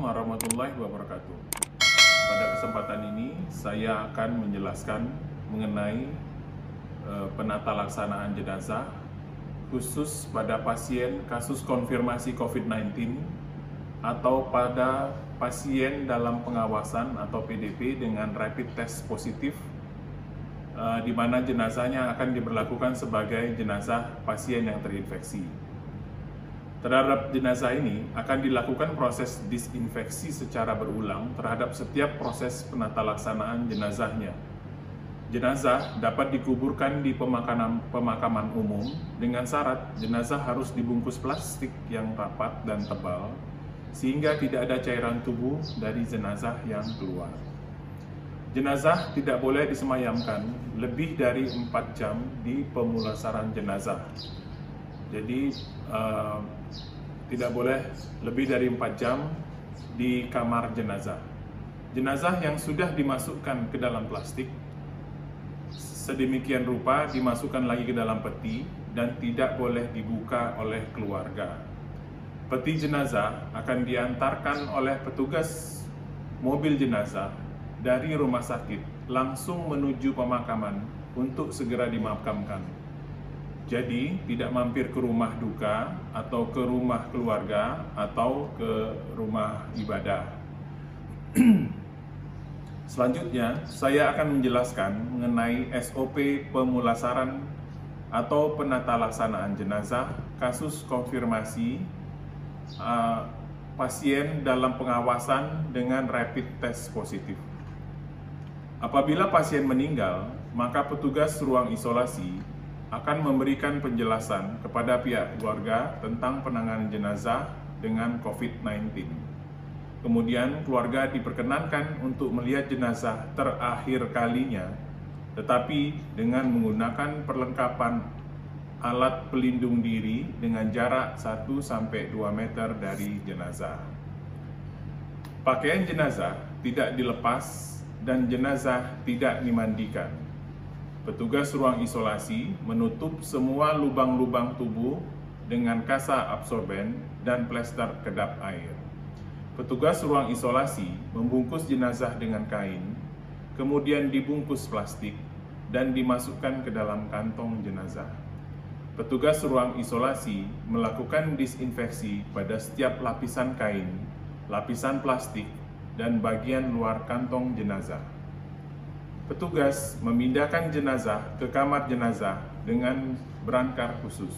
Assalamualaikum warahmatullahi wabarakatuh. Pada kesempatan ini saya akan menjelaskan mengenai penata laksanaan jenazah khusus pada pasien kasus konfirmasi COVID-19 atau pada pasien dalam pengawasan atau PDP dengan rapid test positif, di mana jenazahnya akan diberlakukan sebagai jenazah pasien yang terinfeksi. Terhadap jenazah ini akan dilakukan proses disinfeksi secara berulang terhadap setiap proses penata laksanaan jenazahnya. Jenazah dapat dikuburkan di pemakaman umum dengan syarat jenazah harus dibungkus plastik yang rapat dan tebal sehingga tidak ada cairan tubuh dari jenazah yang keluar. Jenazah tidak boleh disemayamkan lebih dari 4 jam di pemulasaran jenazah. Jadi tidak boleh lebih dari 4 jam di kamar jenazah. Jenazah yang sudah dimasukkan ke dalam plastik sedemikian rupa dimasukkan lagi ke dalam peti dan tidak boleh dibuka oleh keluarga. Peti jenazah akan diantarkan oleh petugas mobil jenazah dari rumah sakit langsung menuju pemakaman untuk segera dimakamkan. Jadi, tidak mampir ke rumah duka atau ke rumah keluarga atau ke rumah ibadah. Selanjutnya, saya akan menjelaskan mengenai SOP pemulasaran atau penata laksanaan jenazah kasus konfirmasi pasien dalam pengawasan dengan rapid test positif. Apabila pasien meninggal, maka petugas ruang isolasi akan memberikan penjelasan kepada pihak keluarga tentang penanganan jenazah dengan COVID-19. Kemudian keluarga diperkenankan untuk melihat jenazah terakhir kalinya, tetapi dengan menggunakan perlengkapan alat pelindung diri dengan jarak 1-2 meter dari jenazah. Pakaian jenazah tidak dilepas dan jenazah tidak dimandikan. Petugas ruang isolasi menutup semua lubang-lubang tubuh dengan kasa absorben dan plester kedap air. Petugas ruang isolasi membungkus jenazah dengan kain, kemudian dibungkus plastik dan dimasukkan ke dalam kantong jenazah. Petugas ruang isolasi melakukan disinfeksi pada setiap lapisan kain, lapisan plastik, dan bagian luar kantong jenazah. Petugas memindahkan jenazah ke kamar jenazah dengan berangkar khusus.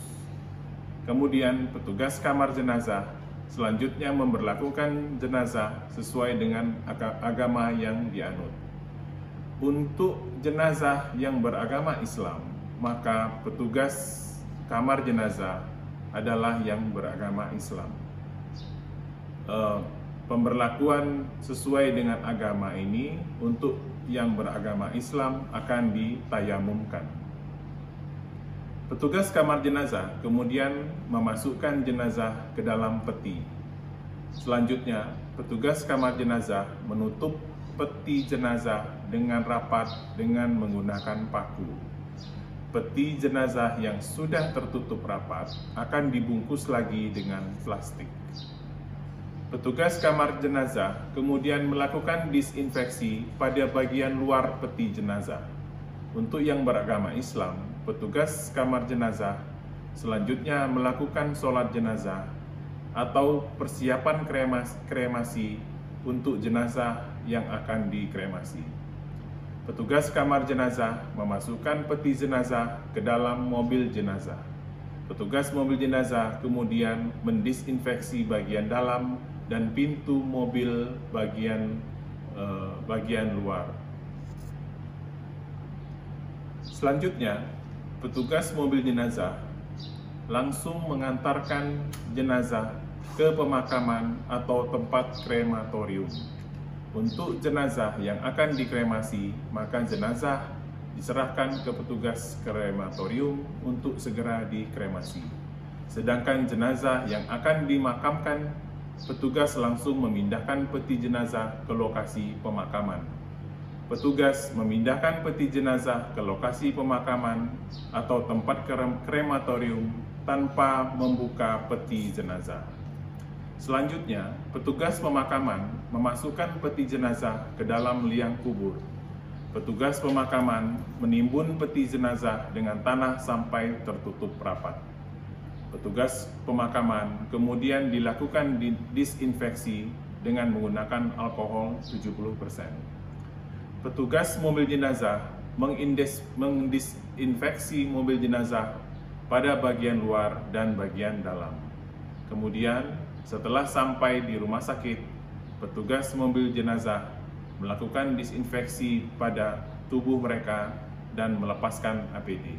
Kemudian petugas kamar jenazah selanjutnya memperlakukan jenazah sesuai dengan agama yang dianut. Untuk jenazah yang beragama Islam, maka petugas kamar jenazah adalah yang beragama Islam. Pemberlakuan sesuai dengan agama ini untuk yang beragama Islam akan ditayamumkan. Petugas kamar jenazah kemudian memasukkan jenazah ke dalam peti. Selanjutnya, petugas kamar jenazah menutup peti jenazah dengan rapat dengan menggunakan paku. Peti jenazah yang sudah tertutup rapat akan dibungkus lagi dengan plastik. Petugas kamar jenazah kemudian melakukan disinfeksi pada bagian luar peti jenazah. Untuk yang beragama Islam, petugas kamar jenazah selanjutnya melakukan sholat jenazah atau persiapan kremasi untuk jenazah yang akan dikremasi. Petugas kamar jenazah memasukkan peti jenazah ke dalam mobil jenazah. Petugas mobil jenazah kemudian mendisinfeksi bagian dalam dan pintu mobil bagian luar. Selanjutnya, petugas mobil jenazah langsung mengantarkan jenazah ke pemakaman atau tempat krematorium. Untuk jenazah yang akan dikremasi, maka jenazah diserahkan ke petugas krematorium untuk segera dikremasi. Sedangkan jenazah yang akan dimakamkan, petugas langsung memindahkan peti jenazah ke lokasi pemakaman. Petugas memindahkan peti jenazah ke lokasi pemakaman atau tempat krematorium tanpa membuka peti jenazah. Selanjutnya, petugas pemakaman memasukkan peti jenazah ke dalam liang kubur. Petugas pemakaman menimbun peti jenazah dengan tanah sampai tertutup rapat. Petugas pemakaman kemudian dilakukan disinfeksi dengan menggunakan alkohol 70%. Petugas mobil jenazah mendisinfeksi mobil jenazah pada bagian luar dan bagian dalam. Kemudian, setelah sampai di rumah sakit, petugas mobil jenazah melakukan disinfeksi pada tubuh mereka dan melepaskan APD.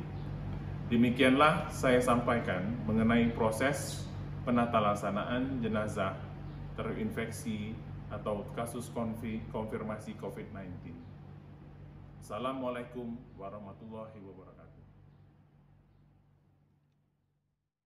Demikianlah saya sampaikan mengenai proses penatalaksanaan jenazah terinfeksi atau kasus konfirmasi COVID-19. Assalamualaikum warahmatullahi wabarakatuh.